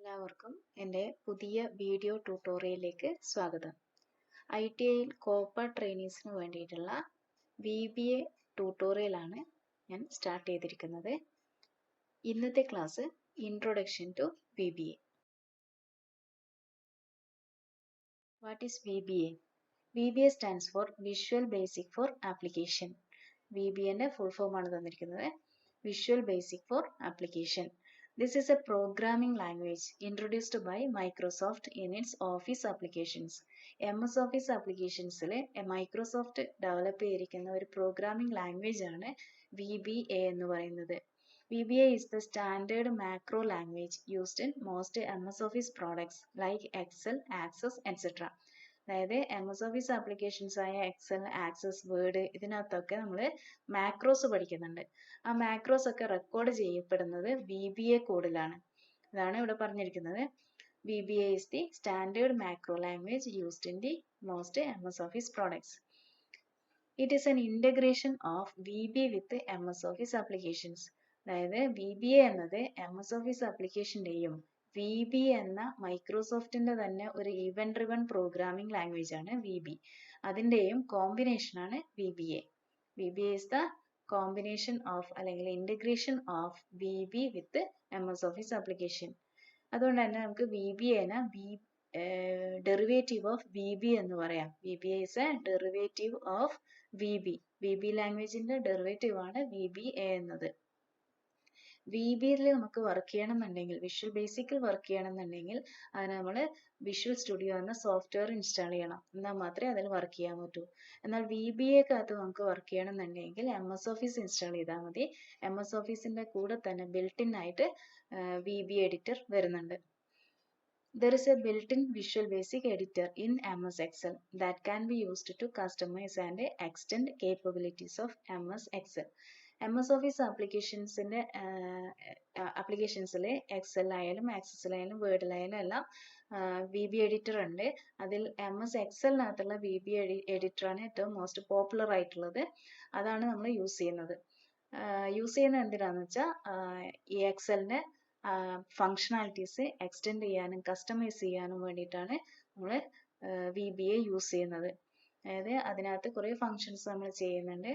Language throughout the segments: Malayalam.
എല്ലാവർക്കും എൻ്റെ പുതിയ വീഡിയോ ട്യൂട്ടോറിയലിലേക്ക് സ്വാഗതം. ITIയിൽ കോപ്പർ ട്രെയിനീസിന് വേണ്ടിയിട്ടുള്ള VBA ട്യൂട്ടോറിയലാണ് ഞാൻ സ്റ്റാർട്ട് ചെയ്തിരിക്കുന്നത്. ഇന്നത്തെ class introduction to VBA. What is VBA? VBA stands for visual basic for application. VBAൻ്റെ ഫുൾ ഫോം ആണ് തന്നിരിക്കുന്നത്. Visual basic for application. This is a programming language introduced by Microsoft in its Office applications. MS Office applications-ലെ Microsoft develop ചെയ്തിരിക്കുന്ന ഒരു പ്രോഗ്രാമിംഗ് ലാംഗ്വേജ് ആണ് VBA എന്ന് പറയുന്നത്. VBA is the standard macro language used in most MS Office products like Excel, Access, etc. അതായത് MS Office applications ആയ എക്സൽ, ആക്സസ്, വേർഡ് ഇതിനകത്തൊക്കെ നമ്മൾ മാക്രോസ് പഠിക്കുന്നുണ്ട്. ആ മാക്രോസ് ഒക്കെ റെക്കോർഡ് ചെയ്യപ്പെടുന്നത് VBA കോഡിലാണ്. അതാണ് ഇവിടെ പറഞ്ഞിരിക്കുന്നത്. VBA is the standard macro language used in the most MS Office products. It is an integration of VBA with MS Office applications. അതായത് VBA എന്നത് MS Office applicationൻ്റെയും VBA എന്ന മൈക്രോസോഫ്റ്റിന്റെ തന്നെ ഒരു ഇവന്റ് ഡ്രിവൺ പ്രോഗ്രാമിംഗ് ലാംഗ്വേജ് ആണ് VB. അതിൻ്റെയും കോമ്പിനേഷൻ ആണ് VBA. VBA is the combination of അല്ലെങ്കിൽ integration of VB with MS Office application. അതുകൊണ്ട് തന്നെ നമുക്ക് VBAനെ ഡെറിവേറ്റീവ് ഓഫ് VB എന്ന് പറയാം. VBA is a derivative of VB. VB ലാംഗ്വേജിന്റെ ഡെറിവേറ്റീവ് ആണ് VBA എന്നത്. VBയിൽ നമുക്ക് വർക്ക് ചെയ്യണമെന്നുണ്ടെങ്കിൽ, വിഷ്വൽ ബേസിക്കിൽ വർക്ക് ചെയ്യണമെന്നുണ്ടെങ്കിൽ അതിന് നമ്മൾ വിഷ്വൽ സ്റ്റുഡിയോ എന്ന സോഫ്റ്റ്വെയർ ഇൻസ്റ്റാൾ ചെയ്യണം. എന്നാൽ മാത്രമേ അതിൽ വർക്ക് ചെയ്യാൻ പറ്റൂ. എന്നാൽ VBAക്കകത്ത് നമുക്ക് വർക്ക് ചെയ്യണമെന്നുണ്ടെങ്കിൽ MS Office ഇൻസ്റ്റാൾ ചെയ്താൽ മതി. MS Officeന്റെ കൂടെ തന്നെ ബിൽറ്റ്-ഇൻ ആയിട്ട് VBA എഡിറ്റർ വരുന്നുണ്ട്. There is a built-in Visual Basic editor in MS Excel that can be used to customize and extend capabilities of MS Excel. MS Office applications-ന്റെ ആപ്ലിക്കേഷൻസിലെ എക്സൽ ആയാലും ആക്സസിലായാലും വേർഡിലായാലും എല്ലാം VB എഡിറ്റർ ഉണ്ട്. അതിൽ MS Excelനകത്തുള്ള VB എഡിറ്ററാണ് ഏറ്റവും മോസ്റ്റ് പോപ്പുലർ ആയിട്ടുള്ളത്. അതാണ് നമ്മൾ യൂസ് ചെയ്യുന്നത്. എന്തിനാണെന്ന് വെച്ചാൽ ഈ എക്സലിൻ്റെ ഫങ്ഷണാലിറ്റീസ് എക്സ്റ്റെൻഡ് ചെയ്യാനും കസ്റ്റമൈസ് ചെയ്യാനും വേണ്ടിയിട്ടാണ് നമ്മൾ VBA യൂസ് ചെയ്യുന്നത്. അതായത് അതിനകത്ത് കുറേ ഫങ്ഷൻസ് നമ്മൾ ചെയ്യുന്നുണ്ട്.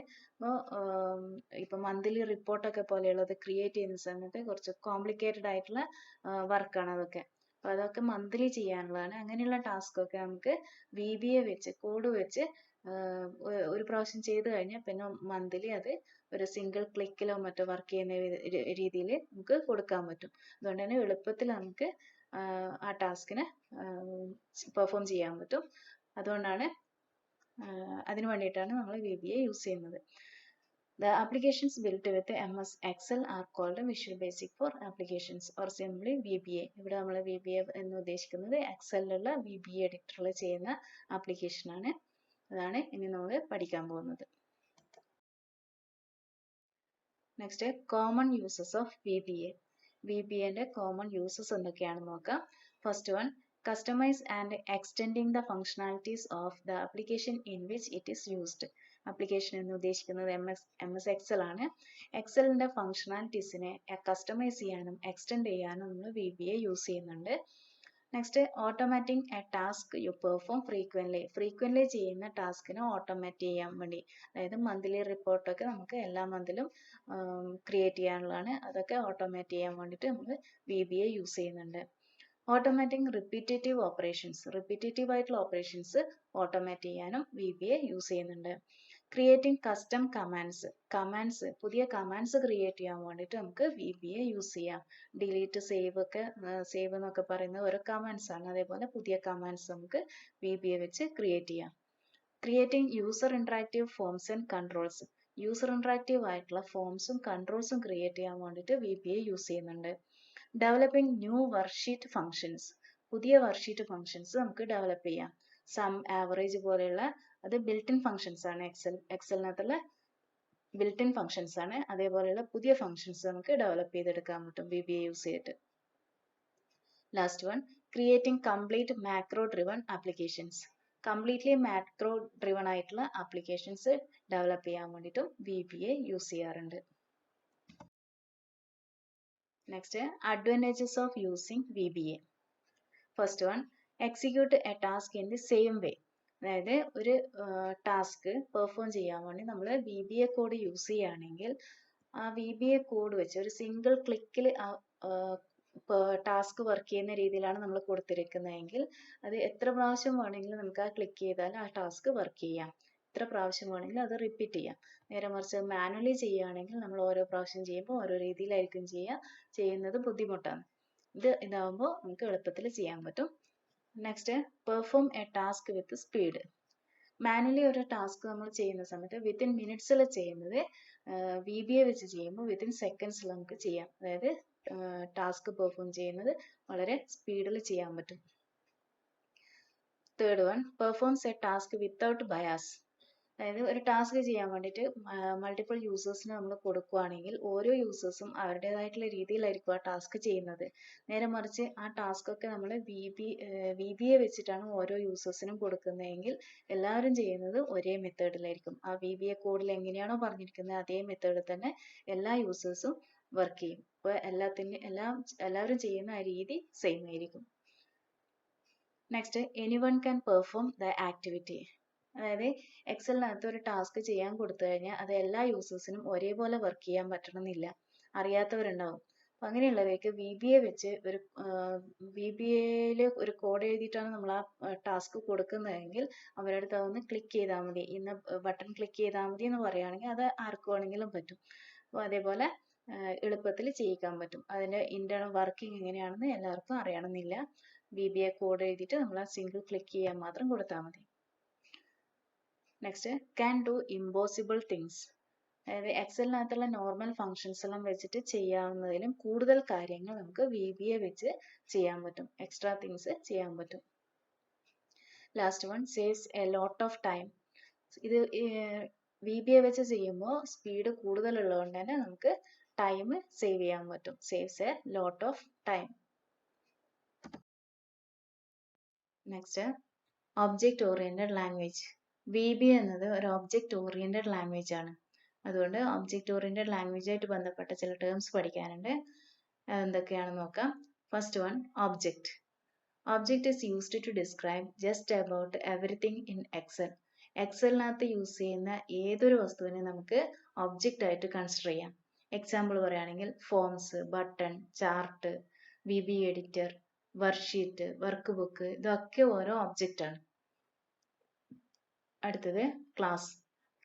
ഇപ്പോൾ മന്ത്ലി റിപ്പോർട്ടൊക്കെ പോലെയുള്ളത് ക്രിയേറ്റ് ചെയ്യുന്ന സമയത്ത് കുറച്ച് കോംപ്ലിക്കേറ്റഡ് ആയിട്ടുള്ള വർക്കാണ് അതൊക്കെ. അപ്പോൾ അതൊക്കെ മന്ത്ലി ചെയ്യാനുള്ളതാണ്. അങ്ങനെയുള്ള ടാസ്കൊക്കെ നമുക്ക് VBA വെച്ച് കോഡ് വെച്ച് ഒരു പ്രാവശ്യം ചെയ്ത് കഴിഞ്ഞാൽ പിന്നെ മന്ത്ലി അത് ഒരു സിംഗിൾ ക്ലിക്കിലോ മറ്റോ വർക്ക് ചെയ്യുന്ന രീതിയിൽ നമുക്ക് കൊടുക്കാൻ പറ്റും. അതുകൊണ്ട് തന്നെ എളുപ്പത്തിൽ നമുക്ക് ആ ടാസ്കിനെ പെർഫോം ചെയ്യാൻ പറ്റും. അതുകൊണ്ടാണ് അതിനു വേണ്ടിയിട്ടാണ് നമ്മൾ VBA യൂസ് ചെയ്യുന്നത്. The applications built with MS Excel are called Visual Basic for Applications or simply VBA. ഇവിടെ നമ്മൾ VBA എന്ന് ഉദ്ദേശിക്കുന്നത് എക്സലിലുള്ള VBA എഡിറ്ററിൽ ചെയ്യുന്ന ആപ്ലിക്കേഷനാണ്. അതാണ് ഇനി നമ്മൾ പഠിക്കാൻ പോകുന്നത്. Next, common uses of VBA. VBAൻ്റെ കോമൺ യൂസസ് എന്തൊക്കെയാണെന്ന് നോക്കാം. First one, customize and extending the functionalities of the application in which it is used. Application എന്ന് ഉദ്ദേശിക്കുന്നത് MS Excel ആണ്. എക്സലിൻ്റെ ഫങ്ഷണാലിറ്റീസിനെ കസ്റ്റമൈസ് ചെയ്യാനും എക്സ്റ്റെൻഡ് ചെയ്യാനും നമ്മൾ VBA യൂസ് ചെയ്യുന്നുണ്ട്. Next, automatic A task U perform frequently ചെയ്യുന്ന ടാസ്കിനെ ഓട്ടോമാറ്റ് ചെയ്യാൻ വേണ്ടി, അതായത് മന്ത്ലി റിപ്പോർട്ടൊക്കെ നമുക്ക് എല്ലാ മന്തിലും ക്രിയേറ്റ് ചെയ്യാനുള്ളതാണ്. അതൊക്കെ ഓട്ടോമാറ്റ് ചെയ്യാൻ വേണ്ടിയിട്ട് നമ്മൾ VBA യൂസ് ചെയ്യുന്നുണ്ട്. ഓട്ടോമാറ്റിക് റിപ്പീറ്റേറ്റീവ് ആയിട്ടുള്ള ഓപ്പറേഷൻസ് ഓട്ടോമാറ്റ് ചെയ്യാനും VBA യൂസ് ചെയ്യുന്നുണ്ട്. ക്രിയേറ്റിംഗ് കസ്റ്റം കമാൻഡ്സ് പുതിയ കമാൻഡ്സ് ക്രിയേറ്റ് ചെയ്യാൻ വേണ്ടിയിട്ട് നമുക്ക് VBA യൂസ് ചെയ്യാം. ഡിലീറ്റ്, സേവ് എന്നൊക്കെ പറയുന്ന ഓരോ കമാൻഡ്സ് ആണ്. അതേപോലെ പുതിയ കമാൻഡ്സ് നമുക്ക് VBA വെച്ച് ക്രിയേറ്റ് ചെയ്യാം. Creating user interactive forms and controls user interactive ആയിട്ടുള്ള ഫോംസും കൺട്രോൾസും ക്രിയേറ്റ് ചെയ്യാൻ വേണ്ടിയിട്ട് VBA യൂസ് ചെയ്യുന്നുണ്ട്. ഡെവലപ്പിംഗ് ന്യൂ വർക്ക്ഷീറ്റ് ഫങ്ഷൻസ് പുതിയ വർക്ക്ഷീറ്റ് ഫങ്ഷൻസ് നമുക്ക് ഡെവലപ്പ് ചെയ്യാം. സം, ആവറേജ് പോലെയുള്ള അത് ബിൽറ്റ്-ഇൻ ഫങ്ഷൻസ് ആണ്. എക്സലിനകത്തുള്ള ബിൽറ്റ്-ഇൻ ഫങ്ഷൻസ് ആണ്. അതേപോലെയുള്ള പുതിയ ഫങ്ഷൻസ് നമുക്ക് ഡെവലപ്പ് ചെയ്തെടുക്കാൻ പറ്റും VBA യൂസ് ചെയ്തിട്ട്. Last one, creating complete macro driven applications completely macro driven ആയിട്ടുള്ള ആപ്ലിക്കേഷൻസ് ഡെവലപ്പ് ചെയ്യാൻ വേണ്ടിയിട്ടും VBA യൂസ് ചെയ്യാറുണ്ട്. Next, advantages of using VBA. First one, execute a task in the same way. അതായത് ഒരു ടാസ്ക് പെർഫോം ചെയ്യാൻ വേണ്ടി നമ്മൾ VBA കോഡ് യൂസ് ചെയ്യുകയാണെങ്കിൽ ആ VBA കോഡ് വെച്ച് ഒരു സിംഗിൾ ക്ലിക്കിൽ ടാസ്ക് വർക്ക് ചെയ്യുന്ന രീതിയിലാണ് നമ്മൾ കൊടുത്തിരിക്കുന്നതെങ്കിൽ അത് എത്ര പ്രാവശ്യം വേണമെങ്കിലും നമുക്ക് ആ ക്ലിക്ക് ചെയ്താൽ ആ ടാസ്ക് വർക്ക് ചെയ്യാം. എത്ര പ്രാവശ്യം വേണമെങ്കിലും അത് റിപ്പീറ്റ് ചെയ്യാം. നേരെ മറിച്ച് മാനുവലി ചെയ്യുകയാണെങ്കിൽ നമ്മൾ ഓരോ പ്രാവശ്യം ചെയ്യുമ്പോൾ ഓരോ രീതിയിലായിരിക്കും ചെയ്യുന്നത് ബുദ്ധിമുട്ടാണ്. ഇതാവുമ്പോൾ നമുക്ക് എളുപ്പത്തിൽ ചെയ്യാൻ പറ്റും. Next, perform A task with speed. Manually ഒരു ടാസ്ക് നമ്മൾ ചെയ്യുന്ന സമയത്ത് വിത്തിൻ മിനിറ്റ്സിൽ ചെയ്യുന്നത് VBA വെച്ച് ചെയ്യുമ്പോൾ വിത്തിൻ സെക്കൻഡ്സിൽ നമുക്ക് ചെയ്യാം. അതായത് ടാസ്ക് പെർഫോം ചെയ്യുന്നത് വളരെ സ്പീഡിൽ ചെയ്യാൻ പറ്റും. Third one, performs A task without bias. അതായത് ഒരു ടാസ്ക് ചെയ്യാൻ വേണ്ടിയിട്ട് മൾട്ടിപ്പിൾ യൂസേഴ്സിന് നമ്മൾ കൊടുക്കുകയാണെങ്കിൽ ഓരോ യൂസേഴ്സും അവരുടേതായിട്ടുള്ള രീതിയിലായിരിക്കും ആ ടാസ്ക് ചെയ്യുന്നത്. നേരെ മറിച്ച് ആ ടാസ്ക് ഒക്കെ നമ്മൾ VBA വെച്ചിട്ടാണ് ഓരോ യൂസേഴ്സിനും കൊടുക്കുന്നതെങ്കിൽ എല്ലാവരും ചെയ്യുന്നത് ഒരേ മെത്തേഡിലായിരിക്കും. ആ VBA കോഡിൽ എങ്ങനെയാണോ പറഞ്ഞിരിക്കുന്നത് അതേ മെത്തേഡിൽ തന്നെ എല്ലാ യൂസേഴ്സും വർക്ക് ചെയ്യും. അപ്പോൾ എല്ലാവരും ചെയ്യുന്ന ആ രീതി സെയിം ആയിരിക്കും. Next, anyone can perform the activity. അതായത് എക്സലിനകത്ത് ഒരു ടാസ്ക് ചെയ്യാൻ കൊടുത്തു കഴിഞ്ഞാൽ അത് എല്ലാ യൂസേഴ്സിനും ഒരേപോലെ വർക്ക് ചെയ്യാൻ പറ്റണമെന്നില്ല. അറിയാത്തവരുണ്ടാവും. അപ്പം അങ്ങനെയുള്ളവർക്ക് VBA വെച്ച് ഒരു VBAയിൽ ഒരു കോഡ് എഴുതിയിട്ടാണ് നമ്മൾ ആ ടാസ്ക് കൊടുക്കുന്നതെങ്കിൽ അവരുടെ അടുത്ത് അതൊന്ന് ക്ലിക്ക് ചെയ്താൽ മതി, ഇന്ന ബട്ടൺ ക്ലിക്ക് ചെയ്താൽ മതി എന്ന് പറയുകയാണെങ്കിൽ അത് ആർക്ക് വേണമെങ്കിലും പറ്റും. അപ്പോൾ അതേപോലെ എളുപ്പത്തിൽ ചെയ്യിക്കാൻ പറ്റും. അതിൻ്റെ ഇന്റേണൽ വർക്കിംഗ് എങ്ങനെയാണെന്ന് എല്ലാവർക്കും അറിയണമെന്നില്ല. VBA കോഡ് എഴുതിയിട്ട് നമ്മൾ ആ സിംഗിൾ ക്ലിക്ക് ചെയ്യാൻ മാത്രം കൊടുത്താൽ മതി. Next, can do impossible things. അതായത് എക്സലിനകത്തുള്ള നോർമൽ ഫങ്ഷൻസ് എല്ലാം വെച്ചിട്ട് ചെയ്യാവുന്നതിലും കൂടുതൽ കാര്യങ്ങൾ നമുക്ക് VBA വെച്ച് ചെയ്യാൻ പറ്റും. എക്സ്ട്രാ തിങ്സ് ചെയ്യാൻ പറ്റും. Last one, saves a lot of time. ഇത് VBA വെച്ച് ചെയ്യുമ്പോൾ സ്പീഡ് കൂടുതലുള്ളതുകൊണ്ട് തന്നെ നമുക്ക് ടൈം സേവ് ചെയ്യാൻ പറ്റും. Saves a lot of time. Next, object oriented language. VBA എന്നത് ഒരു ഒബ്ജക്റ്റ് ഓറിയന്റഡ് ലാംഗ്വേജ് ആണ്. അതുകൊണ്ട് ഒബ്ജക്റ്റ് ഓറിയന്റഡ് ലാംഗ്വേജ് ആയിട്ട് ബന്ധപ്പെട്ട ചില ടേംസ് പഠിക്കാനുണ്ട്. എന്തൊക്കെയാണെന്ന് നോക്കാം. First one, object. Object is used to describe just about everything in Excel. എക്സലിനകത്ത് യൂസ് ചെയ്യുന്ന ഏതൊരു വസ്തുവിനെ നമുക്ക് ഒബ്ജക്റ്റ് ആയിട്ട് കൺസിഡർ ചെയ്യാം. എക്സാമ്പിൾ പറയുകയാണെങ്കിൽ forms, button, chart, VBA editor, worksheet, work book, ഇതൊക്കെ ഓരോ ഒബ്ജക്റ്റ് ആണ്. അടുത്തത് class.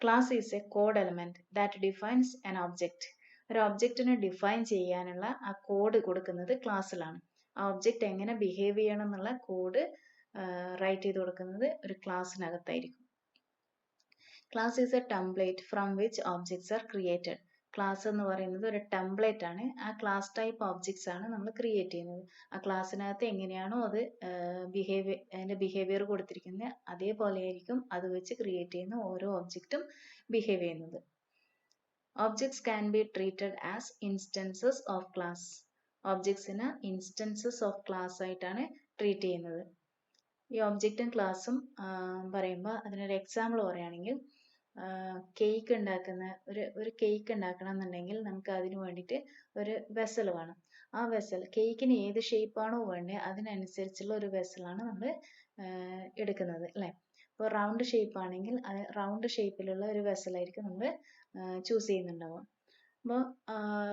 Class is A code element that defines an object. ഒരു ഒബ്ജക്റ്റിനെ ഡിഫൈൻ ചെയ്യാനുള്ള ആ കോഡ് കൊടുക്കുന്നത് ക്ലാസ്സിലാണ്. ആ ഒബ്ജക്റ്റ് എങ്ങനെ ബിഹേവ് ചെയ്യണം എന്നുള്ള കോഡ് റൈറ്റ് ചെയ്ത് കൊടുക്കുന്നത് ഒരു ക്ലാസ്സിനകത്തായിരിക്കും. Class is a template from which objects are created. Class എന്ന് പറയുന്നത് ഒരു ടെംപ്ലേറ്റ് ആണ്. ആ ക്ലാസ് ടൈപ്പ് ഒബ്ജക്ട്സ് ആണ് നമ്മൾ ക്രിയേറ്റ് ചെയ്യുന്നത്. ആ ക്ലാസ്സിനകത്ത് എങ്ങനെയാണോ അത് അതിന്റെ ബിഹേവിയർ കൊടുത്തിരിക്കുന്നത് അതേപോലെ ആയിരിക്കും അത് വെച്ച് ക്രിയേറ്റ് ചെയ്യുന്ന ഓരോ ഒബ്ജക്റ്റും ബിഹേവ് ചെയ്യുന്നത്. Objects can be treated as instances of class. ഒബ്ജക്ട്സിനെ ഇൻസ്റ്റൻസസ് ഓഫ് ക്ലാസ് ആയിട്ടാണ് ട്രീറ്റ് ചെയ്യുന്നത്. ഈ ഒബ്ജക്റ്റും ക്ലാസ്സും പറയുമ്പോൾ അതിനൊരു എക്സാമ്പിൾ പറയുകയാണെങ്കിൽ കേക്ക് ഉണ്ടാക്കുന്ന ഒരു കേക്ക് ഉണ്ടാക്കണം എന്നുണ്ടെങ്കിൽ നമുക്ക് അതിന് വേണ്ടിയിട്ട് ഒരു വെസൽ വേണം. ആ വെസൽ കേക്കിന് ഏത് ഷേപ്പാണോ വേണ്ടത് അതിനനുസരിച്ചുള്ള ഒരു വെസലാണ് നമ്മൾ എടുക്കുന്നത് അല്ലേ. ഇപ്പോൾ റൗണ്ട് ഷേപ്പ് ആണെങ്കിൽ റൗണ്ട് ഷേപ്പിലുള്ള ഒരു വെസലായിരിക്കും നമ്മൾ ചൂസ് ചെയ്യുന്നുണ്ടാവുക. അപ്പോൾ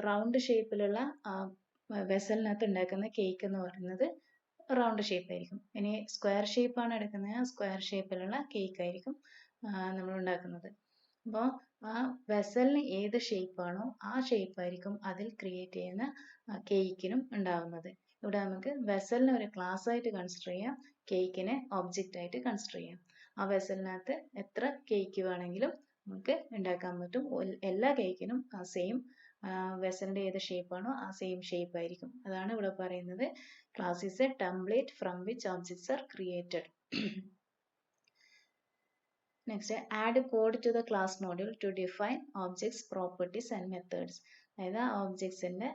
റൗണ്ട് ഷേപ്പിലുള്ള വെസലിനകത്ത് ഉണ്ടാക്കുന്ന കേക്ക് എന്ന് പറയുന്നത് റൗണ്ട് ഷേപ്പ് ആയിരിക്കും. ഇനി സ്ക്വയർ ഷേപ്പാണ് എടുക്കുന്നത് സ്ക്വയർ ഷേപ്പിലുള്ള കേക്ക് ആയിരിക്കും നമ്മൾ ഉണ്ടാക്കുന്നത്. അപ്പോൾ ആ വെസലിന് ഏത് ഷേപ്പാണോ ആ ഷേപ്പായിരിക്കും അതിൽ ക്രിയേറ്റ് ചെയ്യുന്ന കേക്കിനും ഉണ്ടാവുന്നത്. ഇവിടെ നമുക്ക് വെസലിനെ ഒരു ക്ലാസ് ആയിട്ട് കൺസിഡർ ചെയ്യാം, കേക്കിനെ ഒബ്ജക്റ്റ് ആയിട്ട് കൺസിഡർ ചെയ്യാം. ആ വെസലിനകത്ത് എത്ര കേക്ക് വേണമെങ്കിലും നമുക്ക് ഉണ്ടാക്കാൻ പറ്റും. എല്ലാ കേക്കിനും ആ സെയിം വെസലിന്റെ ഏത് ഷേപ്പാണോ ആ സെയിം ഷേപ്പ് ആയിരിക്കും. അതാണ് ഇവിടെ പറയുന്നത് class is a template from which objects are created. Next, add code to the class module to define objects, properties and methods. അതായത് ആ ഒബ്ജക്ട്സിന്റെ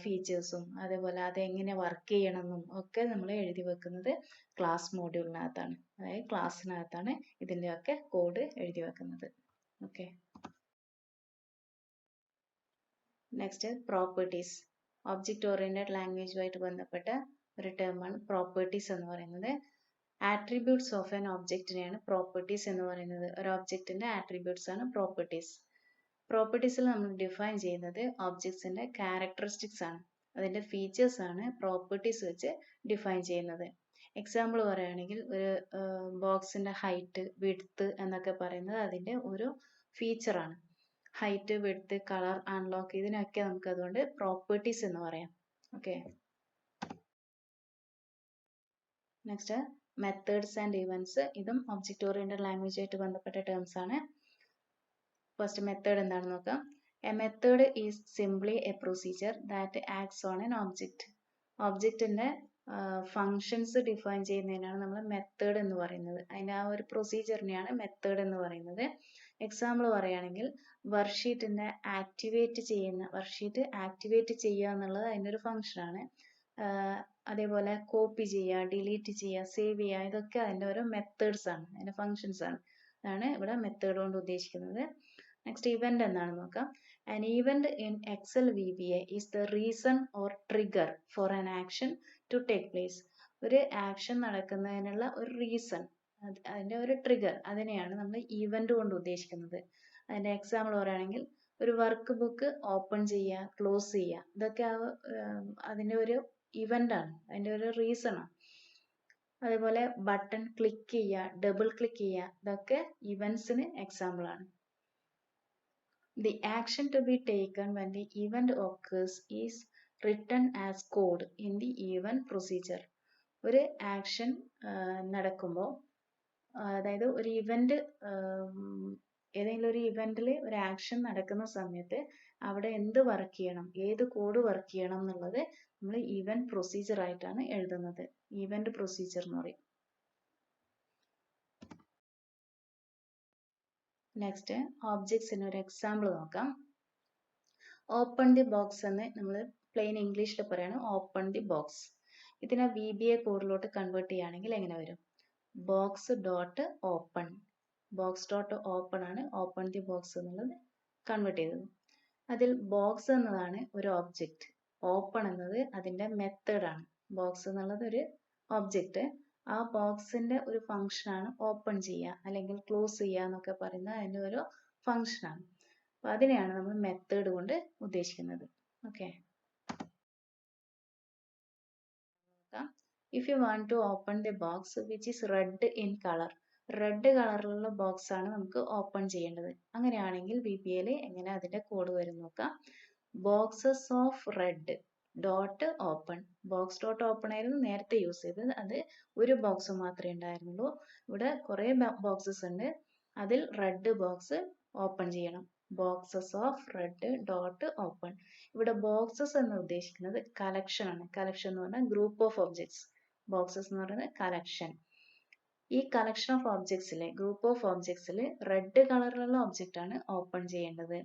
ഫീച്ചേഴ്സും അതേപോലെ അതെങ്ങനെ വർക്ക് ചെയ്യണമെന്നും ഒക്കെ നമ്മൾ എഴുതി വെക്കുന്നത് ക്ലാസ് മോഡ്യൂളിനകത്താണ്. അതായത് ക്ലാസ്സിനകത്താണ് ഇതിൻ്റെയൊക്കെ കോഡ് എഴുതി വെക്കുന്നത്. Okay. Next, properties. Object oriented ലാംഗ്വേജുമായിട്ട് ബന്ധപ്പെട്ട ഒരു ടേമാണ് പ്രോപ്പർട്ടീസ് എന്ന് പറയുന്നത്. ആട്രിബ്യൂട്ട്സ് ഓഫ് ആൻ ഒബ്ജക്റ്റിനെയാണ് പ്രോപ്പർട്ടീസ് എന്ന് പറയുന്നത്. ഒരു ഒബ്ജക്റ്റിന്റെ ആട്രിബ്യൂട്ട്സ് ആണ് പ്രോപ്പർട്ടീസ്. പ്രോപ്പർട്ടീസിൽ നമ്മൾ ഡിഫൈൻ ചെയ്യുന്നത് ഒബ്ജക്ട്സിന്റെ ക്യാരക്ടറിസ്റ്റിക്സ് ആണ്, അതിന്റെ ഫീച്ചേഴ്സ് ആണ് പ്രോപ്പർട്ടീസ് വെച്ച് ഡിഫൈൻ ചെയ്യുന്നത്. എക്സാമ്പിൾ പറയുകയാണെങ്കിൽ ഒരു ബോക്സിന്റെ ഹൈറ്റ്, വിഡ്ത്ത് എന്നൊക്കെ പറയുന്നത് അതിന്റെ ഒരു ഫീച്ചറാണ്. ഹൈറ്റ്, വിഡ്ത്ത്, കളർ, അൺലോക്ക് ഇതിനൊക്കെ നമുക്ക് അതുകൊണ്ട് പ്രോപ്പർട്ടീസ് എന്ന് പറയാം. Okay. Next methods and events. ഇതും ഒബ്ജക്റ്റ് ഓറിയന്റഡ് ലാംഗ്വേജ് ആയിട്ട് ബന്ധപ്പെട്ട ടേംസ് ആണ്. ഫസ്റ്റ് മെത്തേഡ് എന്താണെന്ന് നോക്കാം. A method is simply A procedure that acts on N object. ഒബ്ജക്റ്റിന്റെ ഫങ്ഷൻസ് ഡിഫൈൻ ചെയ്യുന്നതിനാണ് നമ്മൾ മെത്തേഡ് എന്ന് പറയുന്നത്. അതിന്റെ ആ ഒരു പ്രൊസീജിയറിനെയാണ് മെത്തേഡ് എന്ന് പറയുന്നത്. എക്സാമ്പിൾ പറയുകയാണെങ്കിൽ വർക്ക്ഷീറ്റിന്റെ ആക്ടിവേറ്റ് ചെയ്യുക എന്നുള്ളത് അതിൻ്റെ ഒരു ഫങ്ഷനാണ്. അതേപോലെ കോപ്പി ചെയ്യുക, ഡിലീറ്റ് ചെയ്യുക, സേവ് ചെയ്യുക, ഇതൊക്കെ അതിൻ്റെ ഓരോ മെത്തേഡ്സ് ആണ്, അതിൻ്റെ ഫങ്ഷൻസ് ആണ്. അതാണ് ഇവിടെ മെത്തേഡ് കൊണ്ട് ഉദ്ദേശിക്കുന്നത്. നെക്സ്റ്റ് ഇവന്റ് എന്താണെന്ന് നോക്കാം. An event in Excel VBA is the reason or trigger for an action to take place. ഒരു ആക്ഷൻ നടക്കുന്നതിനുള്ള ഒരു റീസൺ, അതിൻ്റെ ഒരു ട്രിഗർ, അതിനെയാണ് നമ്മൾ ഇവന്റ് കൊണ്ട് ഉദ്ദേശിക്കുന്നത്. അതിൻ്റെ എക്സാമ്പിൾ പറയുകയാണെങ്കിൽ ഒരു വർക്ക് ബുക്ക് ഓപ്പൺ ചെയ്യുക, ക്ലോസ് ചെയ്യുക, ഇതൊക്കെ അതിൻ്റെ ഒരു ഇവന്റ് ആണ്, അതിൻ്റെ ഒരു റീസൺ ആണ്. അതേപോലെ ബട്ടൺ ക്ലിക്ക് ചെയ്യുക, ഡബിൾ ക്ലിക്ക് ചെയ്യുക, ഇതൊക്കെ ഇവന്റ്സിന് എക്സാമ്പിൾ ആണ്. The action to be taken when the event occurs is written as code in the event procedure. ഒരു ആക്ഷൻ നടക്കുമ്പോൾ, അതായത് ഒരു ഇവന്റ്, ഏതെങ്കിലും ഒരു ഇവന്റിൽ ഒരു ആക്ഷൻ നടക്കുന്ന സമയത്ത് അവിടെ എന്ത് വർക്ക് ചെയ്യണം, ഏത് കോഡ് വർക്ക് ചെയ്യണം എന്നുള്ളത് നമ്മൾ ഇവന്റ് പ്രൊസീജിയർ ആയിട്ടാണ് എഴുതുന്നത്. ഇവന്റ് പ്രൊസീജിയർ എന്ന് പറയും. നെക്സ്റ്റ് ഒബ്ജക്ട്സിന് ഒരു എക്സാമ്പിൾ നോക്കാം. ഓപ്പൺ ദി ബോക്സ് എന്ന് നമ്മൾ പ്ലെയിൻ ഇംഗ്ലീഷിൽ പറയാണ് ഓപ്പൺ ദി ബോക്സ്. ഇതിനെ VBA കോഡിലോട്ട് കൺവേർട്ട് ചെയ്യുകയാണെങ്കിൽ എങ്ങനെ വരും? Box dot open, box dot open ആണ് ഓപ്പൺ ദി ബോക്സ് എന്നുള്ളത് കൺവേർട്ട് ചെയ്തത്. അതിൽ ബോക്സ് എന്നതാണ് ഒരു ഒബ്ജക്റ്റ്, ഓപ്പൺ എന്നത് അതിൻ്റെ മെത്തേഡാണ്. ബോക്സ് എന്നുള്ളത് ഒരു ഒബ്ജക്റ്റ്, ആ ബോക്സിന്റെ ഒരു ഫംഗ്ഷനാണ് ഓപ്പൺ ചെയ്യുക അല്ലെങ്കിൽ ക്ലോസ് ചെയ്യുക എന്നൊക്കെ പറയുന്നത് അതിൻ്റെ ഒരു ഫംഗ്ഷനാണ്. അപ്പൊ അതിനെയാണ് നമ്മൾ മെത്തേഡ് കൊണ്ട് ഉദ്ദേശിക്കുന്നത്. Okay. If you want to open the box which is red in colour, red കളറിലുള്ള ബോക്സ് ആണ് നമുക്ക് ഓപ്പൺ ചെയ്യേണ്ടത്. അങ്ങനെയാണെങ്കിൽ VBAയിൽ എങ്ങനെ അതിന്റെ കോഡ് വരും നോക്കാം. Boxes of red dot open. Box dot open ആയിരുന്നു നേരത്തെ യൂസ് ചെയ്തത്, അത് ഒരു ബോക്സ് മാത്രമേ ഉണ്ടായിരുന്നുള്ളൂ. ഇവിടെ കുറെ ബോക്സസ് ഉണ്ട്, അതിൽ റെഡ് ബോക്സ് ഓപ്പൺ ചെയ്യണം. Boxes of red dot open. ഇവിടെ ബോക്സസ് എന്ന് ഉദ്ദേശിക്കുന്നത് കളക്ഷൻ ആണ്. കളക്ഷൻ എന്ന് പറഞ്ഞാൽ ഗ്രൂപ്പ് ഓഫ് ഒബ്ജക്ട്സ്, ബോക്സസ് എന്ന് പറയുന്നത് കളക്ഷൻ. ഈ കളക്ഷൻ ഓഫ് ഒബ്ജക്ട്സിലെ ഗ്രൂപ്പ് ഓഫ് ഒബ്ജക്ട്സിൽ റെഡ് കളറിലുള്ള ഒബ്ജക്റ്റ് ആണ് ഓപ്പൺ ചെയ്യേണ്ടത്.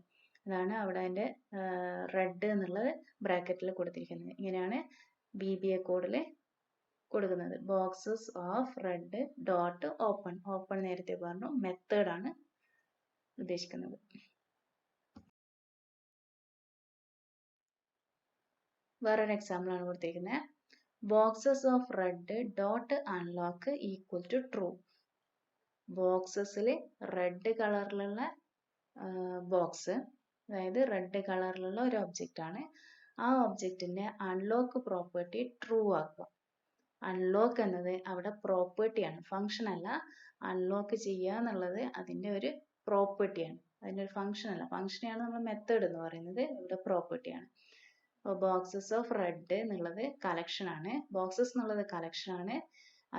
അതാണ് അവിടെ അതിന്റെ റെഡ് എന്നുള്ളത് ബ്രാക്കറ്റിൽ കൊടുത്തിരിക്കുന്നത്. ഇങ്ങനെയാണ് VBA കോഡിൽ കൊടുക്കുന്നത്. Boxes of red dot open. Open നേരത്തെ പറഞ്ഞു, മെത്തേഡ് ആണ് ഉദ്ദേശിക്കുന്നത്. വേറൊരു എക്സാമ്പിൾ ആണ് കൊടുത്തിരിക്കുന്നത്. Boxes of red dot unlock equal to true. ബോക്സസിൽ റെഡ് കളറിലുള്ള ബോക്സ്, അതായത് റെഡ് കളറിലുള്ള ഒരു ഒബ്ജക്റ്റ് ആണ്, ആ ഒബ്ജക്റ്റിന്റെ അൺലോക്ക് പ്രോപ്പർട്ടി ട്രൂ ആക്കുക. അൺലോക്ക് എന്നത് അവിടെ പ്രോപ്പർട്ടിയാണ്, ഫംഗ്ഷൻ അല്ല. അൺലോക്ക് ചെയ്യുക എന്നുള്ളത് അതിന്റെ ഒരു പ്രോപ്പർട്ടിയാണ്, അതിന്റെ ഒരു ഫംഗ്ഷൻ അല്ല. ഫംഗ്ഷനെയാണ് നമ്മൾ മെത്തേഡ് എന്ന് പറയുന്നത്, ഇവിടെ പ്രോപ്പർട്ടിയാണ്. അപ്പോൾ ബോക്സസ് ഓഫ് റെഡ് എന്നുള്ളത് കളക്ഷൻ ആണ്, ബോക്സസ് എന്നുള്ളത് കളക്ഷൻ ആണ്.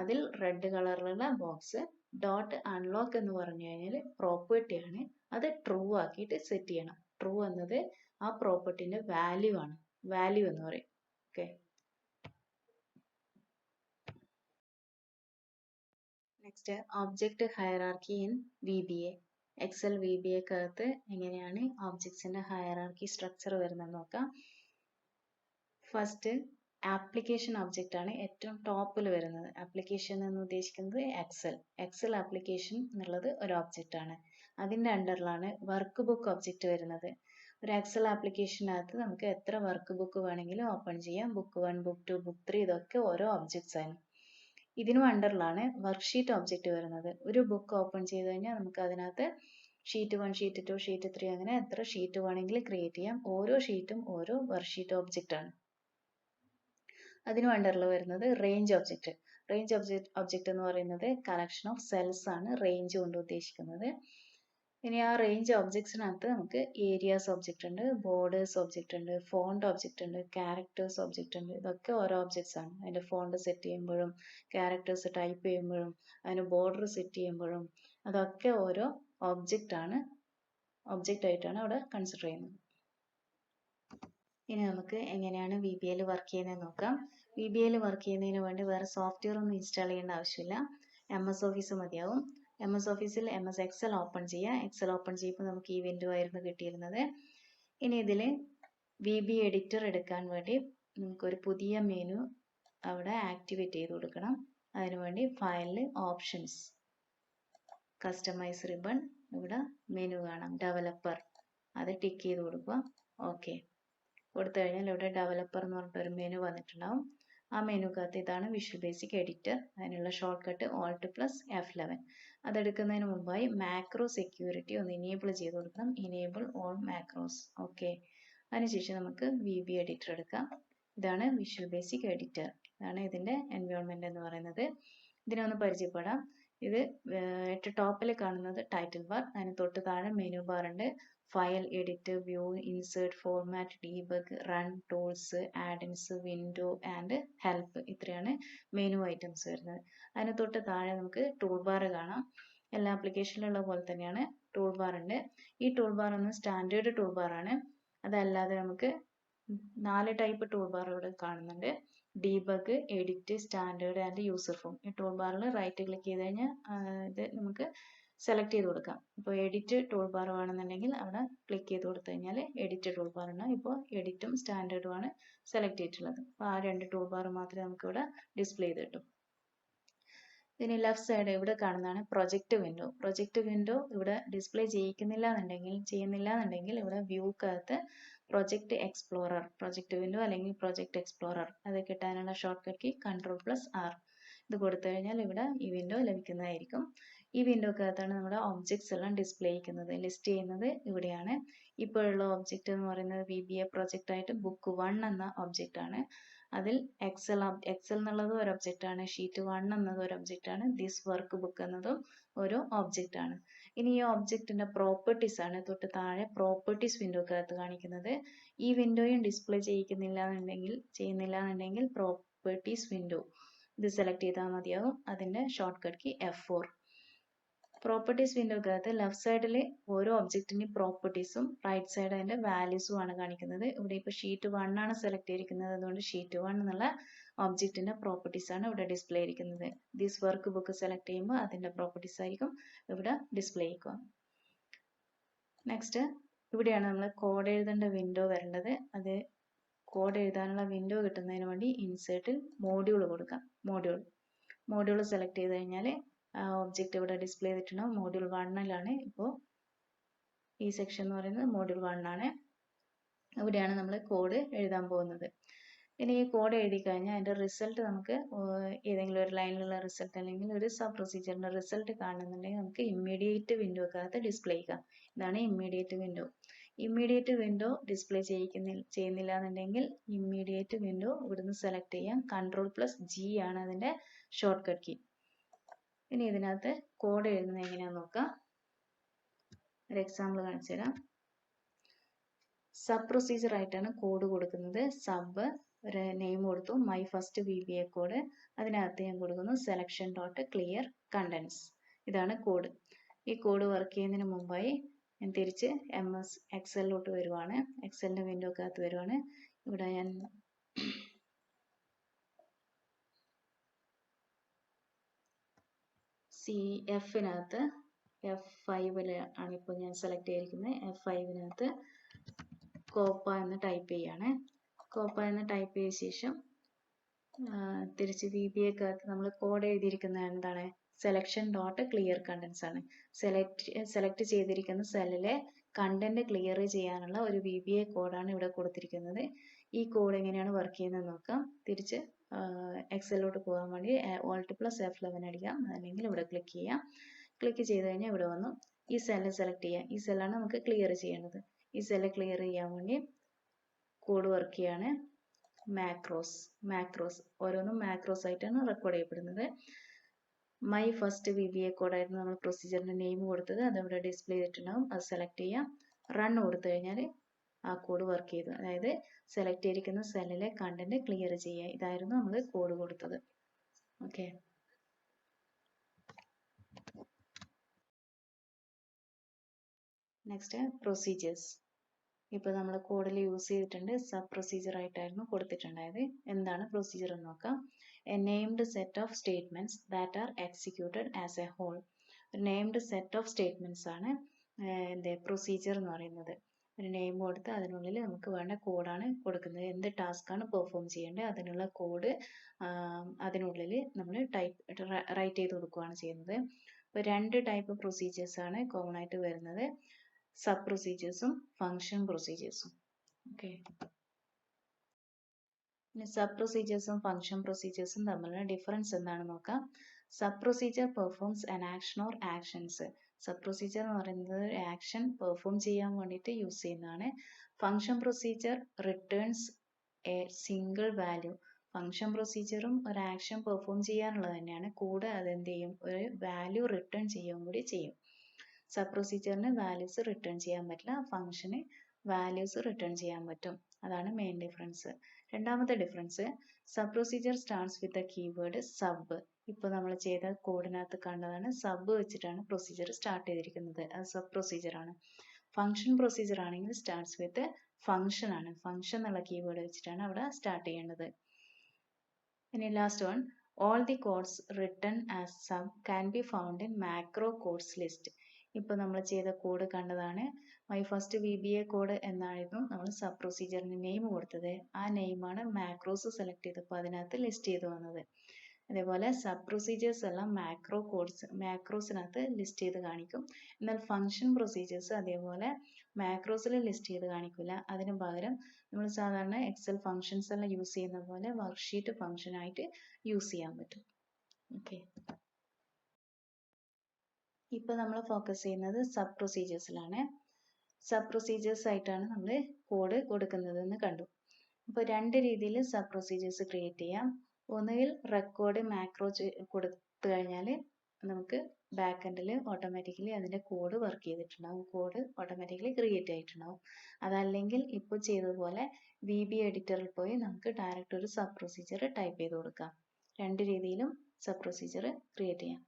അതിൽ റെഡ് കളറിലുള്ള ബോക്സ് ഡോട്ട് അൺലോക്ക് എന്ന് പറഞ്ഞു കഴിഞ്ഞാൽ പ്രോപ്പർട്ടിയാണ്, അത് ട്രൂ ആക്കിയിട്ട് സെറ്റ് ചെയ്യണം. ട്രൂ എന്നത് ആ പ്രോപ്പർട്ടിന്റെ വാല്യൂ ആണ്, വാല്യൂ എന്ന് പറയും. Okay. Next object hierarchy in VBA. Excel VBAക്കകത്ത് എങ്ങനെയാണ് ഒബ്ജക്ട്സിന്റെ ഹയറാർക്കി സ്ട്രക്ചർ വരുന്നത് നോക്കാം. ഫസ്റ്റ് ആപ്ലിക്കേഷൻ ഒബ്ജക്റ്റ് ആണ് ഏറ്റവും ടോപ്പിൽ വരുന്നത്. ആപ്ലിക്കേഷൻ എന്ന് ഉദ്ദേശിക്കുന്നത് എക്സൽ ആപ്ലിക്കേഷൻ എന്നുള്ളത് ഒരു ഒബ്ജക്റ്റ് ആണ്. അതിന്റെ അണ്ടറിലാണ് വർക്ക് ബുക്ക് ഒബ്ജക്റ്റ് വരുന്നത്. ഒരു എക്സൽ ആപ്ലിക്കേഷനകത്ത് നമുക്ക് എത്ര വർക്ക് ബുക്ക് വേണമെങ്കിലും ഓപ്പൺ ചെയ്യാം. ബുക്ക് 1, ബുക്ക് 2, ബുക്ക് 3 ഇതൊക്കെ ഓരോ ഒബ്ജക്ട്സ് ആണ്. ഇതിനും അണ്ടറിലാണ് വർക്ക്ഷീറ്റ് ഒബ്ജക്റ്റ് വരുന്നത്. ഒരു ബുക്ക് ഓപ്പൺ ചെയ്ത് കഴിഞ്ഞാൽ നമുക്ക് അതിനകത്ത് ഷീറ്റ് 1, ഷീറ്റ് 2, ഷീറ്റ് 3 അങ്ങനെ എത്ര ഷീറ്റ് വേണമെങ്കിലും ക്രിയേറ്റ് ചെയ്യാം. ഓരോ ഷീറ്റും ഓരോ വർക്ക്ഷീറ്റ് ഒബ്ജക്റ്റ് ആണ്. അതിനും അണ്ടറിൽ വരുന്നത് റേഞ്ച് ഒബ്ജക്റ്റ്. റേഞ്ച് ഒബ്ജക്റ്റ് എന്ന് പറയുന്നത് കളക്ഷൻ ഓഫ് സെൽസ് ആണ് റേഞ്ച് കൊണ്ട് ഉദ്ദേശിക്കുന്നത്. ഇനി ആ റേഞ്ച് ഒബ്ജക്ട്സിനകത്ത് നമുക്ക് ഏരിയാസ് ഒബ്ജക്റ്റ് ഉണ്ട്, ബോർഡേഴ്സ് ഒബ്ജക്റ്റ് ഉണ്ട്, ഫോണ്ട് ഒബ്ജക്റ്റ് ഉണ്ട്, ക്യാരക്ടേഴ്സ് ഒബ്ജക്റ്റ് ഉണ്ട്. ഇതൊക്കെ ഓരോ ഒബ്ജക്ട്സ് ആണ്. അതിന്റെ ഫോണ്ട് സെറ്റ് ചെയ്യുമ്പോഴും ക്യാരക്ടേഴ്സ് ടൈപ്പ് ചെയ്യുമ്പോഴും അതിന് ബോർഡർ സെറ്റ് ചെയ്യുമ്പോഴും അതൊക്കെ ഓരോ ഒബ്ജക്റ്റ് ആയിട്ടാണ് അവിടെ കൺസിഡർ ചെയ്യുന്നത്. ഇനി നമുക്ക് എങ്ങനെയാണ് VBA വർക്ക് ചെയ്യുന്നത് നോക്കാം. VBA വർക്ക് ചെയ്യുന്നതിന് വേണ്ടി വേറെ സോഫ്റ്റ്വെയർ ഒന്നും ഇൻസ്റ്റാൾ ചെയ്യേണ്ട ആവശ്യമില്ല. MS ഓഫീസ് മതിയാവും. MS ഓഫീസിൽ MS എക്സൽ ഓപ്പൺ ചെയ്യുക. എക്സൽ ഓപ്പൺ ചെയ്യുമ്പോൾ നമുക്ക് ഈ വിൻഡോ ആയിരുന്നു കിട്ടിയിരുന്നത്. ഇനി ഇതിൽ VBA എഡിറ്റർ എടുക്കാൻ വേണ്ടി നമുക്കൊരു പുതിയ മെനു അവിടെ ആക്ടിവേറ്റ് ചെയ്ത് കൊടുക്കണം. അതിനുവേണ്ടി ഫയലിൽ ഓപ്ഷൻസ്, കസ്റ്റമൈസ് റിബൺ, ഇവിടെ മെനു കാണാം ഡെവലപ്പർ, അത് ടിക്ക് ചെയ്ത് കൊടുക്കുക. ഓക്കെ കൊടുത്തു കഴിഞ്ഞാൽ ഇവിടെ ഡെവലപ്പർ എന്ന് പറഞ്ഞിട്ടൊരു മെനു വന്നിട്ടുണ്ടാവും. ആ മെനുക്കകത്ത് ഇതാണ് വിഷ്വൽ ബേസിക് എഡിറ്റർ. അതിനുള്ള ഷോർട്ട് കട്ട് Alt+F11. അതെടുക്കുന്നതിന് മുമ്പായി മാക്രോ സെക്യൂരിറ്റി ഒന്ന് ഇനേബിൾ ചെയ്ത് കൊടുക്കണം. Enable all macros. ഓക്കെ അതിനുശേഷം നമുക്ക് VBA എഡിറ്റർ എടുക്കാം. ഇതാണ് വിഷ്വൽ ബേസിക് എഡിറ്റർ. ഇതാണ് ഇതിന്റെ എൻവയോൺമെന്റ് എന്ന് പറയുന്നത്. ഇതിനെ ഒന്ന് പരിചയപ്പെടാം. ഇത് ഏറ്റവും ടോപ്പിൽ കാണുന്നത് ടൈറ്റിൽ ബാർ. അതിന് തൊട്ട് താഴെ മെനു ബാർ ഉണ്ട്. File, edit, view, insert, format, debug, run, tools, add-ins, window and help. ഇത്രയാണ് മെനു ഐറ്റംസ് വരുന്നത്. അതിന് തൊട്ട് താഴെ നമുക്ക് ടൂൾ ബാർ കാണാം. എല്ലാ ആപ്ലിക്കേഷനിലുള്ള പോലെ തന്നെയാണ് ടൂൾ ബാർ ഉണ്ട്. ഈ ടൂൾ ബാർ ഒന്ന് സ്റ്റാൻഡേർഡ് ടൂൾ ബാർ ആണ്. അതല്ലാതെ നമുക്ക് 4 ടൈപ്പ് ടൂൾ ബാർ ഇവിടെ കാണുന്നുണ്ട്. Debug, edit, standard and user form. ഈ ടൂൾ ബാറിൽ റൈറ്റ് ക്ലിക്ക് ചെയ്ത് കഴിഞ്ഞാൽ ഇത് നമുക്ക് സെലക്ട് ചെയ്ത് കൊടുക്കാം. ഇപ്പോൾ എഡിറ്റ് ടൂൾ ബാർ വേണമെന്നുണ്ടെങ്കിൽ അവിടെ ക്ലിക്ക് ചെയ്ത് കൊടുത്തു കഴിഞ്ഞാൽ എഡിറ്റ് ടൂൾ ബാർ ഉണ്ടാവും. ഇപ്പോൾ എഡിറ്റും സ്റ്റാൻഡേർഡും ആണ് സെലക്ട് ചെയ്തിട്ടുള്ളത്. അപ്പോൾ ആ 2 ടൂൾ ബാർ മാത്രമേ നമുക്ക് ഇവിടെ ഡിസ്പ്ലേ ചെയ്ത് കിട്ടും. ഇതിന് ലെഫ്റ്റ് സൈഡ് ഇവിടെ കാണുന്നതാണ് പ്രൊജക്ട് വിൻഡോ. പ്രൊജക്ട് വിൻഡോ ഇവിടെ ഡിസ്പ്ലേ ചെയ്യുന്നില്ല എന്നുണ്ടെങ്കിൽ ഇവിടെ വ്യൂക്കകത്ത് പ്രൊജക്ട് എക്സ്പ്ലോറർ, പ്രൊജക്ട് വിൻഡോ അല്ലെങ്കിൽ പ്രൊജക്ട് എക്സ്പ്ലോറർ അത് കിട്ടാനുള്ള ഷോർട്ട് കട്ട് കീ Ctrl+R. ഇത് കൊടുത്തു കഴിഞ്ഞാൽ ഇവിടെ ഈ വിൻഡോ ലഭിക്കുന്നതായിരിക്കും. ഈ വിൻഡോക്കകത്താണ് നമ്മുടെ ഒബ്ജക്ട്സ് എല്ലാം ഡിസ്പ്ലേ ചെയ്യുന്നത്. ലിസ്റ്റ് ചെയ്യുന്നത് ഇവിടെയാണ്. ഇപ്പോഴുള്ള ഒബ്ജക്റ്റ് എന്ന് പറയുന്നത് VBA പ്രൊജക്റ്റ് ആയിട്ട് ബുക്ക് 1 എന്ന ഒബ്ജക്റ്റ് ആണ്. അതിൽ എക്സൽ എന്നുള്ളത് ഒരു ഒബ്ജക്റ്റ് ആണ്. ഷീറ്റ് 1 എന്നത് ഒരു ഒബ്ജക്റ്റ് ആണ്. ദിസ് വർക്ക് ബുക്ക് എന്നതും ഒരു ഒബ്ജക്റ്റ് ആണ്. ഇനി ഈ ഒബ്ജക്റ്റിന്റെ പ്രോപ്പർട്ടീസ് ആണ് തൊട്ട് താഴെ പ്രോപ്പർട്ടീസ് വിൻഡോക്കകത്ത് കാണിക്കുന്നത്. ഈ വിൻഡോയും ഡിസ്പ്ലേ ചെയ്യുന്നില്ല എന്നുണ്ടെങ്കിൽ പ്രോപ്പർട്ടീസ് വിൻഡോ ഇത് സെലക്ട് ചെയ്താൽ മതിയാകും. അതിന്റെ shortcut key F4. Properties വിൻഡോക്കകത്ത് ലെഫ്റ്റ് സൈഡിൽ ഓരോ ഒബ്ജക്റ്റിന്റെയും പ്രോപ്പർട്ടീസും റൈറ്റ് സൈഡ് അതിന്റെ വാല്യൂസും ആണ് കാണിക്കുന്നത്. ഇവിടെ ഇപ്പോൾ ഷീറ്റ് 1 ആണ് സെലക്ട് ചെയ്തിരിക്കുന്നത്. അതുകൊണ്ട് ഷീറ്റ് 1 എന്നുള്ള ഒബ്ജക്റ്റിന്റെ പ്രോപ്പർട്ടീസ് ആണ് ഇവിടെ ഡിസ്പ്ലേ ചെയ്തിരിക്കുന്നത്. ദിസ് വർക്ക് ബുക്ക് സെലക്ട് ചെയ്യുമ്പോൾ അതിന്റെ പ്രോപ്പർട്ടീസ് ആയിരിക്കും ഇവിടെ ഡിസ്പ്ലേ ചെയ്യുക. നെക്സ്റ്റ് ഇവിടെയാണ് നമ്മൾ കോഡ് എഴുതേണ്ട വിൻഡോ വരേണ്ടത്. അത് കോഡ് എഴുതാനുള്ള വിൻഡോ കിട്ടുന്നതിന് വേണ്ടി ഇൻസേർട്ടിൽ മോഡ്യൂൾ കൊടുക്കാം. മോഡ്യൂൾ സെലക്ട് ചെയ്ത് കഴിഞ്ഞാൽ ഒബ്ജക്റ്റ് ഇവിടെ ഡിസ്പ്ലേ ചെയ്തിട്ടുണ്ടാവും. മോഡ്യൂൾ 1ലാണ് ഇപ്പോൾ ഈ സെക്ഷൻ എന്ന് പറയുന്നത് മോഡ്യൂൾ 1 ആണ്. ഇവിടെയാണ് നമ്മൾ കോഡ് എഴുതാൻ പോകുന്നത്. ഇനി ഈ കോഡ് എഴുതി കഴിഞ്ഞാൽ അതിന്റെ റിസൾട്ട് നമുക്ക് ഏതെങ്കിലും ഒരു ലൈനിലുള്ള റിസൾട്ട് അല്ലെങ്കിൽ ഒരു സബ് പ്രൊസീജിയറിന്റെ റിസൾട്ട് കാണുന്നുണ്ടെങ്കിൽ നമുക്ക് ഇമ്മീഡിയറ്റ് വിൻഡോക്കകത്ത് ഡിസ്പ്ലേ ചെയ്യാം. ഇതാണ് immediate window. Immediate window display ചെയ്യുന്നില്ല എന്നുണ്ടെങ്കിൽ ഇമ്മീഡിയറ്റ് വിൻഡോ ഇവിടുന്ന് സെലക്ട് ചെയ്യാം. Ctrl+G ആണ് അതിന്റെ ഷോർട്ട് കട്ട് കീ. ഇനി ഇതിനകത്ത് കോഡ് എഴുതുന്നത് എങ്ങനെയാണെന്ന് നോക്കാം. ഒരു എക്സാമ്പിൾ കാണിച്ചു തരാം. സബ് പ്രൊസീജിയർ ആയിട്ടാണ് കോഡ് കൊടുക്കുന്നത്. സബ് ഒരു നെയിം കൊടുത്തു, മൈ ഫസ്റ്റ് VBA കോഡ്. അതിനകത്ത് ഞാൻ കൊടുക്കുന്നു selection.clear contents. ഇതാണ് കോഡ്. ഈ കോഡ് വർക്ക് ചെയ്യുന്നതിന് മുമ്പായി ഞാൻ തിരിച്ച് MS എക്സലിലോട്ട് വരുവാണ്. എക്സലിന്റെ വിൻഡോക്കകത്ത് വരുവാണ്. ഇവിടെ ഞാൻ F5 ആണ് ഇപ്പോൾ ഞാൻ സെലക്ട് ചെയ്തിരിക്കുന്നത്. F5 കോപ്പ എന്ന് ടൈപ്പ് ചെയ്യാണ്. കോപ്പ എന്ന് ടൈപ്പ് ചെയ്ത ശേഷം തിരിച്ച് VBAക്കകത്ത് നമ്മൾ കോഡ് എഴുതിയിരിക്കുന്നത് എന്താണ്? selection.clear contents ആണ്. സെലക്ട് ചെയ്തിരിക്കുന്ന സെല്ലിലെ കണ്ടന്റ് ക്ലിയർ ചെയ്യാനുള്ള ഒരു VBA കോഡാണ് ഇവിടെ കൊടുത്തിരിക്കുന്നത്. ഈ കോഡ് എങ്ങനെയാണ് വർക്ക് ചെയ്യുന്നത് നോക്കാം. തിരിച്ച് എക്സലിലോട്ട് പോകാൻ വേണ്ടി Alt+F11 അടിക്കാം, അല്ലെങ്കിൽ ഇവിടെ ക്ലിക്ക് ചെയ്യാം. ക്ലിക്ക് ചെയ്ത് കഴിഞ്ഞാൽ ഇവിടെ വന്നു ഈ സെല്ല് സെലക്ട് ചെയ്യാം. ഈ സെല്ലാണ് നമുക്ക് ക്ലിയർ ചെയ്യേണ്ടത്. ഈ സെല്ല് ക്ലിയർ ചെയ്യാൻ വേണ്ടി കോഡ് വർക്ക് ചെയ്യാണ്. മാക്രോസ് ഓരോന്നും മാക്രോസ് ആയിട്ടാണ് റെക്കോർഡ് ചെയ്യപ്പെടുന്നത്. മൈ ഫസ്റ്റ് VBA കോഡായിരുന്നു നമ്മൾ പ്രൊസീജിയറിന്റെ നെയിം കൊടുത്തത്. അതവിടെ ഡിസ്പ്ലേ ചെയ്തിട്ടുണ്ടാവും. അത് സെലക്ട് ചെയ്യാം. റൺ കൊടുത്തു കഴിഞ്ഞാൽ ആ കോഡ് വർക്ക് ചെയ്തു. അതായത് സെലക്ട് ചെയ്തിരിക്കുന്ന സെല്ലിലെ കണ്ടന്റ് ക്ലിയർ ചെയ്യുക. ഇതായിരുന്നു നമ്മൾ കോഡ് കൊടുത്തത്. Okay, next procedures. ഇപ്പോൾ നമ്മൾ കോഡിൽ യൂസ് ചെയ്തിട്ടുണ്ട്. സബ് പ്രൊസീജിയർ ആയിട്ടായിരുന്നു കൊടുത്തിട്ടുണ്ടായത്. എന്താണ് പ്രൊസീജിയർ എന്ന് നോക്കാം. A named set of statements that are executed as a whole. ഒരു നെയിംഡ് സെറ്റ് ഓഫ് സ്റ്റേറ്റ്മെന്റ്സ് ആണ് പ്രൊസീജിയർ എന്ന് പറയുന്നത്. ഒരു നെയിം കൊടുത്ത് അതിനുള്ളിൽ നമുക്ക് വേണ്ട കോഡാണ് കൊടുക്കുന്നത്. എന്ത് ടാസ്ക് ആണ് പെർഫോം ചെയ്യേണ്ടത് അതിനുള്ള കോഡ് അതിനുള്ളിൽ നമ്മൾ റൈറ്റ് ചെയ്ത് കൊടുക്കുകയാണ് ചെയ്യുന്നത്. ഇപ്പോൾ രണ്ട് ടൈപ്പ് പ്രൊസീജിയേഴ്സ് ആണ് കോമൺ ആയിട്ട് വരുന്നത്. സബ് പ്രൊസീജിയേഴ്സും ഫംഗ്ഷൻ പ്രൊസീജിയേഴ്സും. ഓക്കെ, ഇനി സബ് പ്രൊസീജിയേഴ്സും ഫംഗ്ഷൻ പ്രൊസീജിയേഴ്സും തമ്മിലുള്ള ഡിഫറൻസ് എന്താണെന്ന് നോക്കാം. Sub procedure performs an action or actions. Sub procedure എന്ന് പറയുന്നത് ആക്ഷൻ പെർഫോം ചെയ്യാൻ വേണ്ടിയിട്ട് യൂസ് ചെയ്യുന്നതാണ്. Function procedure returns a single value. Function പ്രൊസീജിയറും ഒരു ആക്ഷൻ പെർഫോം ചെയ്യാനുള്ളത് തന്നെയാണ്. കൂടെ അതെന്ത് ചെയ്യും, ഒരു വാല്യൂ റിട്ടേൺ ചെയ്യുകയും കൂടി ചെയ്യും. സബ് പ്രൊസീജിയറിന് വാല്യൂസ് റിട്ടേൺ ചെയ്യാൻ പറ്റില്ല, ഫംഗ്ഷന് വാല്യൂസ് റിട്ടേൺ ചെയ്യാൻ പറ്റും. അതാണ് മെയിൻ ഡിഫറൻസ്. രണ്ടാമത്തെ difference, sub procedure starts with the keyword sub. ഇപ്പോൾ നമ്മൾ ചെയ്ത കോഡിനകത്ത് കണ്ടതാണ്, സബ് വെച്ചിട്ടാണ് പ്രൊസീജിയർ സ്റ്റാർട്ട് ചെയ്തിരിക്കുന്നത്. അത് സബ് പ്രൊസീജിയർ ആണ്. ഫംഗ്ഷൻ പ്രൊസീജിയർ ആണെങ്കിൽ സ്റ്റാർട്ട്സ് വിത്ത് ഫംഗ്ഷൻ ആണ്. ഫംഗ്ഷൻ എന്നുള്ള കീവേഡ് വെച്ചിട്ടാണ് അവിടെ സ്റ്റാർട്ട് ചെയ്യേണ്ടത്. ഇനി last one, all the codes written as sub can be found in macro codes list. ഇപ്പോൾ നമ്മൾ ചെയ്ത കോഡ് കണ്ടതാണ്. മൈ ഫസ്റ്റ് VBA കോഡ് എന്നായിരുന്നു നമ്മൾ സബ് പ്രൊസീജിയറിന് നെയിം കൊടുത്തത്. ആ നെയിമാണ് മാക്രോസ് സെലക്ട് ചെയ്തപ്പോൾ അതിനകത്ത് ലിസ്റ്റ് ചെയ്ത് വന്നത്. അതേപോലെ സബ് പ്രൊസീജിയേഴ്സ് എല്ലാം മാക്രോസിനകത്ത് ലിസ്റ്റ് ചെയ്ത് കാണിക്കും. എന്നാൽ ഫംഗ്ഷൻ പ്രൊസീജിയേഴ്സ് അതേപോലെ മാക്രോസിൽ ലിസ്റ്റ് ചെയ്ത് കാണിക്കില്ല. അതിന് പകരം നമ്മൾ സാധാരണ എക്സൽ ഫംഗ്ഷൻസ് എല്ലാം യൂസ് ചെയ്യുന്ന പോലെ വർക്ക്ഷീറ്റ് ഫംഗ്ഷൻ ആയിട്ട് യൂസ് ചെയ്യാൻ പറ്റും. ഓക്കെ, ഇപ്പോൾ നമ്മൾ ഫോക്കസ് ചെയ്യുന്നത് സബ് പ്രൊസീജിയേഴ്സിലാണ്. സബ് പ്രൊസീജിയേഴ്സ് ആയിട്ടാണ് നമ്മൾ കോഡ് കൊടുക്കുന്നതെന്ന് കണ്ടു. അപ്പോൾ രണ്ട് രീതിയിൽ സബ് പ്രൊസീജിയേഴ്സ് ക്രിയേറ്റ് ചെയ്യാം. ഒന്നുകിൽ റെക്കോർഡ് മാക്രോ കൊടുത്തു കഴിഞ്ഞാൽ നമുക്ക് ബാക്ക് എൻഡിൽ ഓട്ടോമാറ്റിക്കലി അതിൻ്റെ കോഡ് വർക്ക് ചെയ്തിട്ടുണ്ടാവും, കോഡ് ഓട്ടോമാറ്റിക്കലി ക്രിയേറ്റ് ആയിട്ടുണ്ടാവും. അതല്ലെങ്കിൽ ഇപ്പോൾ ചെയ്തതുപോലെ VBA എഡിറ്ററിൽ പോയി നമുക്ക് ഡയറക്റ്റ് ഒരു സബ് പ്രൊസീജിയർ ടൈപ്പ് ചെയ്ത് കൊടുക്കാം. രണ്ട് രീതിയിലും സബ് പ്രൊസീജിയർ ക്രിയേറ്റ് ചെയ്യാം.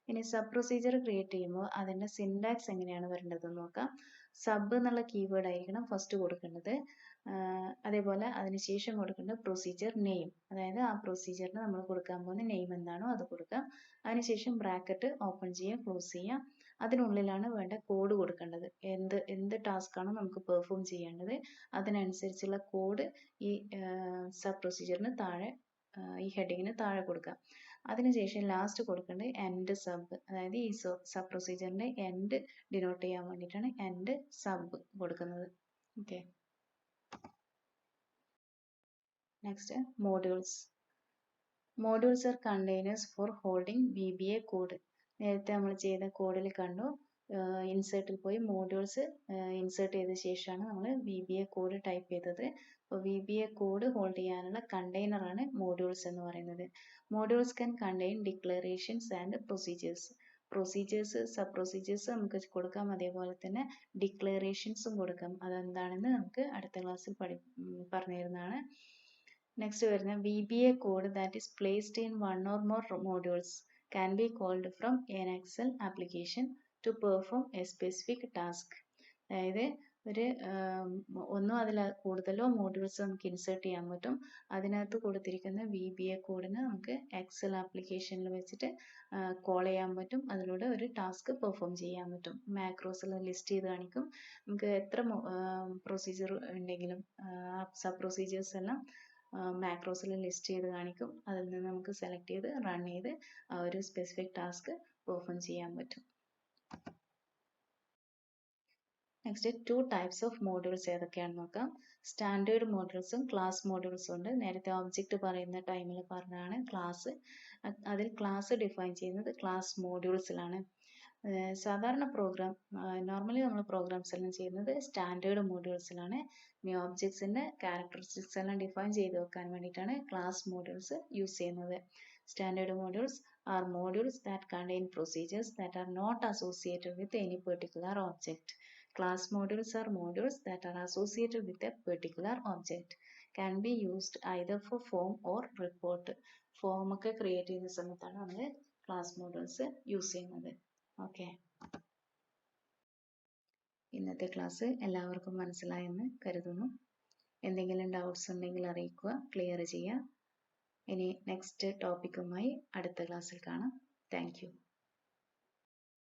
ഇനി സബ് പ്രൊസീജിയർ ക്രിയേറ്റ് ചെയ്യുമ്പോൾ അതിൻ്റെ സിൻടാക്സ് എങ്ങനെയാണ് വരേണ്ടതെന്ന് നോക്കാം. സബ് എന്നുള്ള കീവേഡ് ആയിരിക്കണം ഫസ്റ്റ് കൊടുക്കേണ്ടത്. അതേപോലെ അതിനുശേഷം കൊടുക്കേണ്ട പ്രൊസീജിയർ നെയിം, അതായത് ആ പ്രൊസീജിയറിന് നമ്മൾ കൊടുക്കാൻ പോകുന്ന നെയിം എന്താണോ അത് കൊടുക്കാം. അതിനുശേഷം ബ്രാക്കറ്റ് ഓപ്പൺ ചെയ്യുക, ക്ലോസ് ചെയ്യുക. അതിനുള്ളിലാണ് വേണ്ട കോഡ് കൊടുക്കേണ്ടത്. എന്ത് ടാസ്ക് ആണോ നമുക്ക് പെർഫോം ചെയ്യേണ്ടത് അതിനനുസരിച്ചുള്ള കോഡ് ഈ സബ് പ്രൊസീജിയറിന് താഴെ, ഈ ഹെഡിങ്ങിന് താഴെ കൊടുക്കാം. അതിനുശേഷം ലാസ്റ്റ് കൊടുക്കേണ്ടത് എൻഡ് സബ്, അതായത് ഈ സബ് പ്രൊസീജിയറിന്റെ എൻഡ് ഡിനോട്ട് ചെയ്യാൻ വേണ്ടിയിട്ടാണ് എൻഡ് സബ് കൊടുക്കുന്നത്. Okay, next modules. Modules are containers for holding VBA code. നേരത്തെ നമ്മൾ ചെയ്ത കോഡിൽ കണ്ടു, ഇൻസേർട്ടിൽ പോയി മോഡ്യൂൾസ് ഇൻസേർട്ട് ചെയ്ത ശേഷമാണ് നമ്മൾ VBA കോഡ് ടൈപ്പ് ചെയ്തത്. അപ്പോൾ VBA കോഡ് ഹോൾഡ് ചെയ്യാനുള്ള കണ്ടെയ്നറാണ് മോഡ്യൂൾസ് എന്ന് പറയുന്നത്. Modules can contain declarations and procedures. Procedures sub procedures നമുക്ക് കൊടുക്കാം, അതേപോലെ തന്നെ ഡിക്ലറേഷൻസും കൊടുക്കാം. അതെന്താണെന്ന് നമുക്ക് അടുത്ത ക്ലാസ്സിൽ പറഞ്ഞു തരുന്നതാണ്. നെക്സ്റ്റ് വരുന്ന VBA code that is placed in one or more modules can be called from an Excel application to perform a specific task. അതായത് ഒരു ഒന്നോ അതിൽ കൂടുതലോ മോഡ്യൂൾസ് നമുക്ക് ഇൻസേർട്ട് ചെയ്യാൻ പറ്റും. അതിനകത്ത് കൊടുത്തിരിക്കുന്ന VBA കോഡിന് നമുക്ക് എക്സൽ ആപ്ലിക്കേഷനിൽ വെച്ചിട്ട് കോൾ ചെയ്യാൻ പറ്റും. അതിലൂടെ ഒരു ടാസ്ക് പെർഫോം ചെയ്യാൻ പറ്റും. മാക്രോസിൽ ലിസ്റ്റ് ചെയ്ത് കാണിക്കും. നമുക്ക് എത്ര പ്രൊസീജിയർ ഉണ്ടെങ്കിലും സബ് പ്രൊസീജിയേഴ്സ് എല്ലാം മാക്രോസിൽ ലിസ്റ്റ് ചെയ്ത് കാണിക്കും. അതിൽ നിന്ന് നമുക്ക് സെലക്ട് ചെയ്ത് റൺ ചെയ്ത് ആ ഒരു സ്പെസിഫിക് ടാസ്ക് പെർഫോം ചെയ്യാൻ പറ്റും. നെക്സ്റ്റ് 2 ടൈപ്സ് ഓഫ് മോഡ്യൂൾസ് ഏതൊക്കെയാണെന്ന് നോക്കാം. സ്റ്റാൻഡേർഡ് മോഡ്യൂൾസും ക്ലാസ് മോഡ്യൂൾസും ഉണ്ട്. നേരത്തെ ഒബ്ജക്റ്റ് പറയുന്ന ടൈമിൽ പറഞ്ഞതാണ് ക്ലാസ്. അതിൽ ക്ലാസ് ഡിഫൈൻ ചെയ്യുന്നത് ക്ലാസ് മോഡ്യൂൾസിലാണ്. സാധാരണ പ്രോഗ്രാം നോർമലി നമ്മൾ പ്രോഗ്രാംസ് എല്ലാം ചെയ്യുന്നത് സ്റ്റാൻഡേർഡ് മോഡ്യൂൾസിലാണ്. ഇനി ഒബ്ജക്ട്സിൻ്റെ ക്യാരക്ടറിസ്റ്റിക്സ് എല്ലാം ഡിഫൈൻ ചെയ്ത് വെക്കാൻ വേണ്ടിയിട്ടാണ് ക്ലാസ് മോഡ്യൂൾസ് യൂസ് ചെയ്യുന്നത്. Standard modules are modules that contain procedures that are not associated with any particular object. Class modules are modules that are associated with a particular object. Can be used either for form or report. Form ഒക്കെ ക്രിയേറ്റ് ചെയ്യുന്ന സമയത്താണ് നമ്മൾ ക്ലാസ് മോഡ്യൂൾസ് യൂസ് ചെയ്യുന്നത്. ഓക്കെ, ഇന്നത്തെ ക്ലാസ് എല്ലാവർക്കും മനസ്സിലായെന്ന് കരുതുന്നു. എന്തെങ്കിലും ഡൗട്ട്സ് ഉണ്ടെങ്കിൽ അറിയിക്കുക, ക്ലിയർ ചെയ്യുക. ഇനി നെക്സ്റ്റ് ടോപ്പിക്കുമായി അടുത്ത ക്ലാസ്സിൽ കാണാം. Thank you.